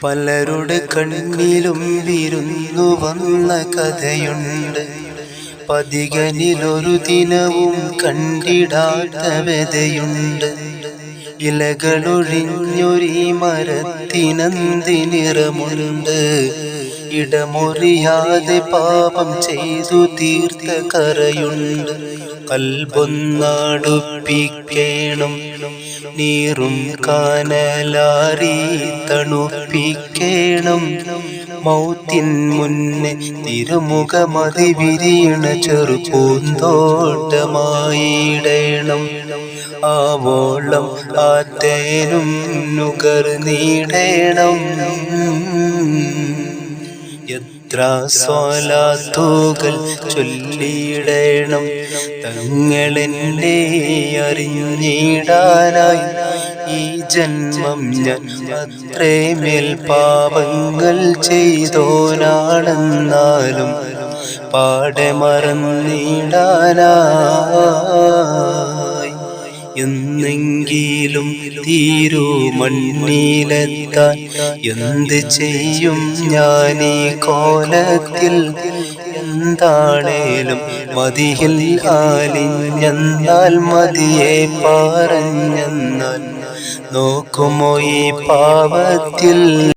പലരുടെ കണ്ണിലും വിരുന്നു വന്ന കഥയുണ്ട്. പതികനിലൊരു ദിനവും കണ്ടിടാത്ത വ്യതയുണ്ട്. ഇലകളൊഴിഞ്ഞൊരീ മരത്തിനന്തിനിറമുണ്ട്. ഇടമുറിയാതെ പാപം ചെയ്തു തീർത്ത കറയുണ്ട്. കൽബൊന്നടുപ്പിക്കേണം, നീറും കാനലാറി തണുപ്പിക്കേണം. മൗത്തിൻ മുന്നേ തിരുമുഖമതി വിരിയണ ചെറുപൂന്തോട്ടമായിടണം. ആവോളം ആത്തേനും നുകർന്നിടണം. എത്ര സ്വലാത്തുകൾ ചൊല്ലിയിടണം തങ്ങളെന്നെ അറിഞ്ഞിടാനായി. ഈ ജന്മം ഞാൻ അത്രേമേൽ പാപങ്ങൾ ചെയ്തോനാണെന്നാലും പാടെ മറന്നിടാനായി. എന്നെങ്കിലും തീരൂ മണ്ണിലെത്താൻ എന്ത് ചെയ്യും ഞാനീ കോലത്തിൽ. എന്താണേലും മതിയിൽ ആലിഞ്ഞെന്നാൽ മതിയെ പറഞ്ഞെന്നാൽ നോക്കുമോ ഈ പാവത്തിൽ.